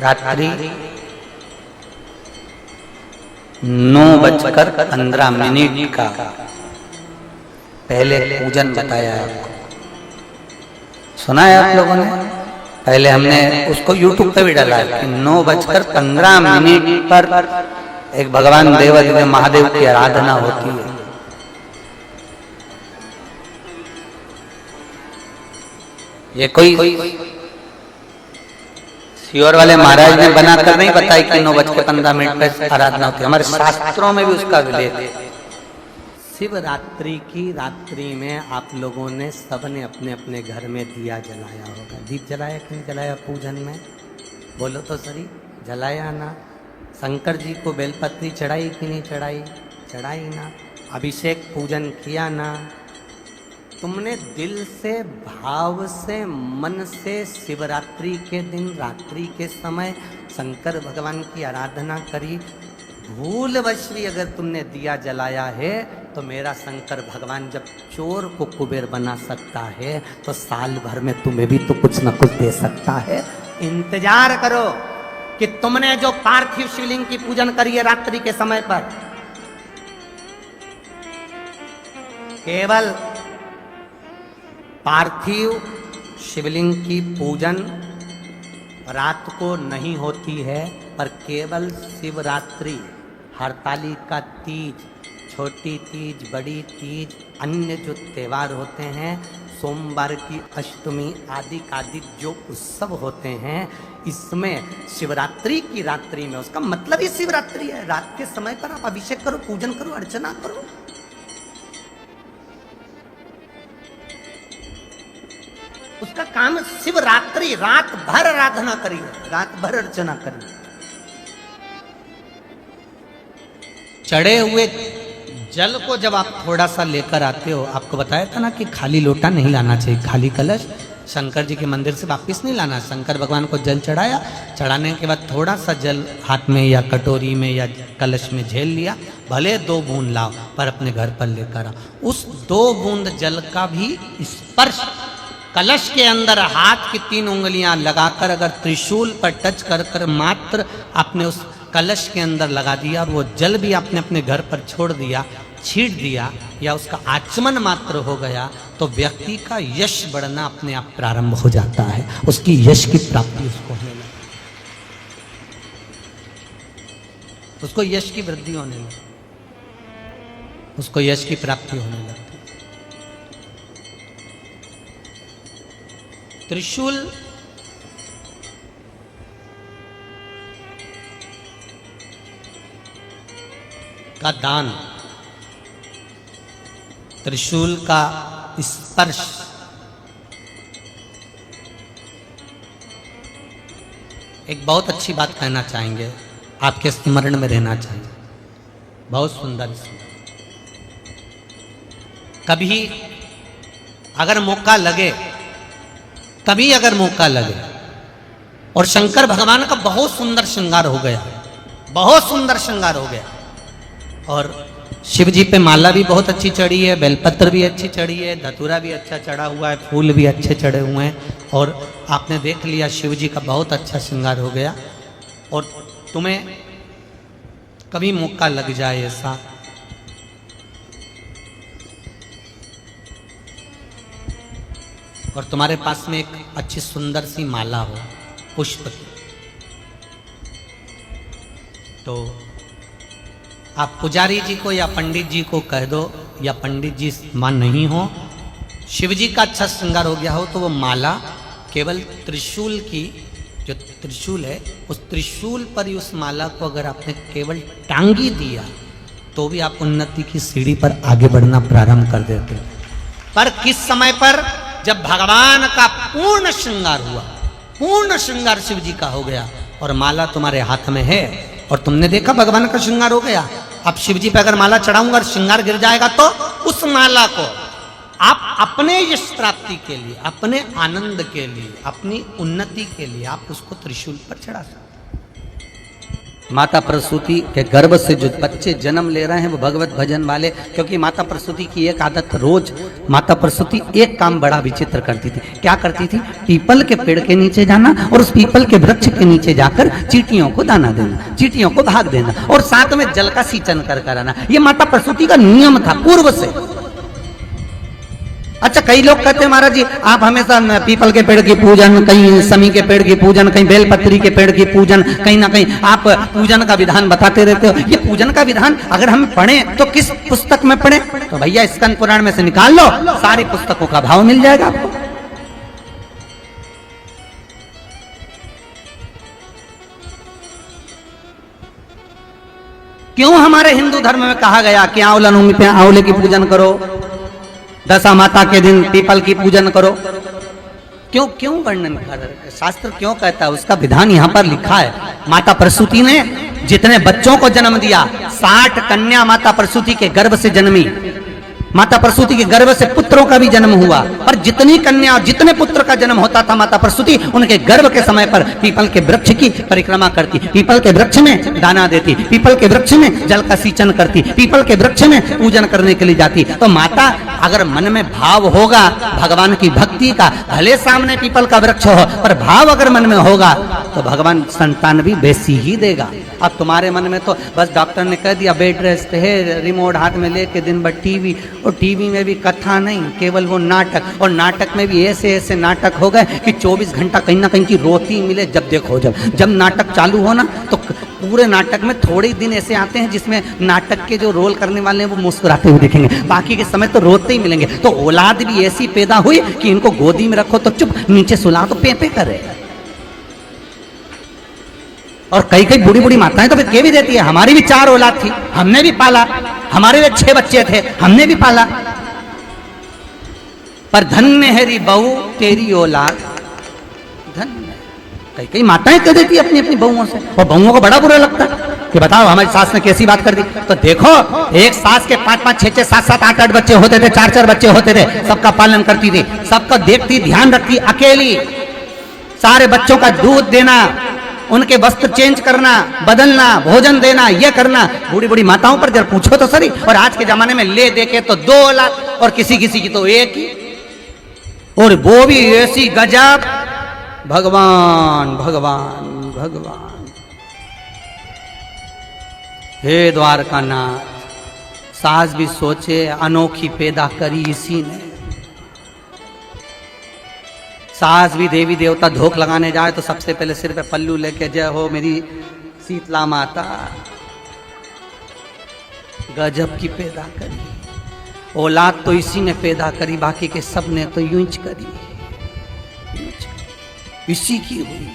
रात्रि 9:15 का पहले पूजन बताया है आपको। सुना है आप लोगों ने? पहले हमने उसको YouTube पे भी डाला है कि 9:15 पर एक भगवान देवादिदेव महादेव की आराधना होती है। ये कोई सीहोर वाले महाराज ने बनाकर नहीं बताया कि 9:15 पर आराधना होती है। हमारे शास्त्रों में भी उसका उल्लेख है। शिवरात्रि की रात्रि में आप लोगों ने सबने अपने अपने घर में दिया जलाया होगा। दीप जलाया कि नहीं जलाया पूजन में? बोलो तो सही, जलाया ना? शंकर जी को बेलपत्री चढ़ाई कि नहीं चढ़ाई? चढ़ाई ना? अभिषेक पूजन किया ना? तुमने दिल से, भाव से, मन से शिवरात्रि के दिन रात्रि के समय शंकर भगवान की आराधना करी। भूलवश भी अगर तुमने दिया जलाया है तो मेरा शंकर भगवान जब चोर को कुबेर बना सकता है तो साल भर में तुम्हें भी तो कुछ न कुछ दे सकता है। इंतजार करो कि तुमने जो पार्थिव शिवलिंग की पूजन करी है रात्रि के समय पर, केवल पार्थिव शिवलिंग की पूजन रात को नहीं होती है, पर केवल शिवरात्रि, हरतालिका तीज, छोटी तीज, बड़ी तीज, अन्य जो त्यौहार होते हैं, सोमवार की अष्टमी आदि आदि जो उत्सव होते हैं, इसमें शिवरात्रि की रात्रि में, उसका मतलब ही शिवरात्रि है। रात के समय पर आप अभिषेक करो, पूजन करो, अर्चना करो। उसका काम शिवरात्रि, रात भर आराधना करिए, रात भर अर्चना करिए। चढ़े हुए जल को जब आप थोड़ा सा लेकर आते हो, आपको बताया था ना कि खाली लोटा नहीं लाना चाहिए, खाली कलश शंकर जी के मंदिर से वापस नहीं लाना। शंकर भगवान को जल चढ़ाया, चढ़ाने के बाद थोड़ा सा जल हाथ में या कटोरी में या कलश में झेल लिया, भले 2 बूंद लाओ पर अपने घर पर लेकर आओ। उस 2 बूंद जल का भी स्पर्श कलश के अंदर हाथ की 3 उंगलियां लगाकर अगर त्रिशूल पर टच कर कर मात्र आपने उस कलश के अंदर लगा दिया और वो जल भी आपने अपने घर पर छोड़ दिया, छीट दिया या उसका आचमन मात्र हो गया, तो व्यक्ति का यश बढ़ना अपने आप प्रारंभ हो जाता है। उसकी यश की प्राप्ति उसको होने लगती, उसको यश की वृद्धि होने लगती, उसको यश की प्राप्ति होने लगती। त्रिशूल का दान, त्रिशूल का स्पर्श, एक बहुत अच्छी बात कहना चाहेंगे, आपके स्मरण में रहना चाहिए, बहुत सुंदर। कभी अगर मौका लगे, कभी अगर मौका लगे, और शंकर भगवान का बहुत सुंदर श्रृंगार हो गया, बहुत सुंदर श्रृंगार हो गया, और शिव जी पे माला भी बहुत अच्छी चढ़ी है, बेलपत्र भी अच्छी चढ़ी है, धतूरा भी अच्छा चढ़ा हुआ है, फूल भी अच्छे चढ़े हुए हैं, और आपने देख लिया शिव जी का बहुत अच्छा श्रृंगार हो गया, और तुम्हें कभी मौका लग जाए ऐसा, और तुम्हारे पास में एक अच्छी सुंदर सी माला हो पुष्प की, तो आप पुजारी जी को या पंडित जी को कह दो, या पंडित जी मान नहीं हो, शिव जी का अच्छा श्रृंगार हो गया हो, तो वो माला केवल त्रिशूल की, जो त्रिशूल है उस त्रिशूल पर ही उस माला को अगर आपने केवल टांगी दिया तो भी आप उन्नति की सीढ़ी पर आगे बढ़ना प्रारंभ कर देते हो। पर किस समय पर? जब भगवान का पूर्ण श्रृंगार हुआ, पूर्ण श्रृंगार शिव जी का हो गया और माला तुम्हारे हाथ में है, और तुमने देखा भगवान का श्रृंगार हो गया। अब शिव जी पे अगर माला चढ़ाऊंगा और श्रृंगार गिर जाएगा तो उस माला को आप अपने यश प्राप्ति के लिए, अपने आनंद के लिए, अपनी उन्नति के लिए आप उसको त्रिशूल पर चढ़ा सकते। माता प्रसूति के गर्भ से जो बच्चे जन्म ले रहे हैं वो भगवत भजन वाले, क्योंकि माता प्रसूति की एक आदत, रोज माता प्रसूति एक काम बड़ा विचित्र करती थी। क्या करती थी? पीपल के पेड़ के नीचे जाना और उस पीपल के वृक्ष के नीचे जाकर चींटियों को दाना देना, चींटियों को भाग देना और साथ में जल का सींचन कर आना। ये माता प्रसूति का नियम था पूर्व से। अच्छा, कई लोग कहते हैं महाराज जी आप हमेशा पीपल के पेड़ की पूजन, कहीं समी के पेड़ की पूजन, कहीं बेलपत्री के पेड़ की पूजन, कहीं ना कहीं आप पूजन का विधान बताते रहते हो। ये पूजन का विधान अगर हम पढ़ें तो किस पुस्तक में पढ़ें? तो भैया स्कंद पुराण में से निकाल लो, सारी पुस्तकों का भाव मिल जाएगा आपको। क्यों हमारे हिंदू धर्म में कहा गया कि आंवला नवमी पे आंवले की पूजन करो, दशा माता के दिन पीपल की पूजन करो? क्यों क्यों वर्णन कर रहे? शास्त्र क्यों कहता है? उसका विधान यहाँ पर लिखा है। माता प्रसूति ने जितने बच्चों को जन्म दिया, 60 कन्या माता प्रसूति के गर्भ से जन्मी। माता प्रसूति के गर्भ से पुत्रों का भी जन्म हुआ, पर जितनी कन्या और जितने पुत्र का जन्म होता था माता प्रसूति उनके गर्भ के समय पर पीपल के वृक्ष की परिक्रमा करती, पीपल के वृक्ष में दाना देती, पीपल के वृक्ष में जल का सींचन करती, पीपल के वृक्ष में पूजन करने के लिए जाती। तो माता अगर मन में भाव होगा भगवान की भक्ति का, भले सामने पीपल का वृक्ष हो पर भाव अगर मन में होगा तो भगवान संतान भी वैसी ही देगा। अब तुम्हारे मन में तो बस डॉक्टर ने कह दिया बेड रेस्ट है, रिमोट हाथ में लेके दिन भर टीवी, और टीवी में भी कथा नहीं, केवल वो नाटक, और नाटक में भी ऐसे ऐसे नाटक हो गए कि 24 घंटा कहीं ना कहीं की रोती मिले। जब देखो जब नाटक चालू हो ना तो पूरे नाटक में थोड़े ही दिन ऐसे आते हैं जिसमें नाटक के जो रोल करने वाले हैं वो मुस्कुराते हुए दिखेंगे, बाकी के समय तो रोते ही मिलेंगे। तो औलाद भी ऐसी पैदा हुई कि इनको गोदी में रखो तो चुप, नीचे सुला तो पे करे। और कई कई बूढ़ी बूढ़ी माताएं तो फिर भी देती है, हमारी भी 4 औलाद थी, हमने भी पाला, हमारे भी 6 बच्चे थे, हमने भी पाला, पर धन्य है री बहू तेरी औलाद धन्य। कई कई माताएं कह देती अपनी अपनी बहुओं से, और बहुओं को बड़ा बुरा लगता है कि बताओ हमारी सास ने कैसी बात कर दी। तो देखो एक सास के 5-5, 6-6, 7-7, 8-8 बच्चे होते थे, 4-4 बच्चे होते थे, सबका पालन करती थी, सबका देखती, ध्यान रखती, अकेली, सारे बच्चों का दूध देना, उनके वस्त्र चेंज करना, बदलना, भोजन देना, ये करना। बूढ़ी बूढ़ी माताओं पर जरा पूछो तो सही। और आज के जमाने में ले दे के तो 2 औलाद और किसी किसी की तो 1 ही, और वो भी ऐसी गजब। भगवान भगवान भगवान, हे द्वारकानाथ, सास भी सोचे अनोखी पैदा करी इसी ने। सास भी देवी देवता धोख लगाने जाए तो सबसे पहले सिर पे पल्लू लेके जय हो मेरी शीतला माता, गजब की पैदा करी। औलाद तो इसी ने पैदा करी, बाकी के सब ने तो यूं करी, इसी की हुई।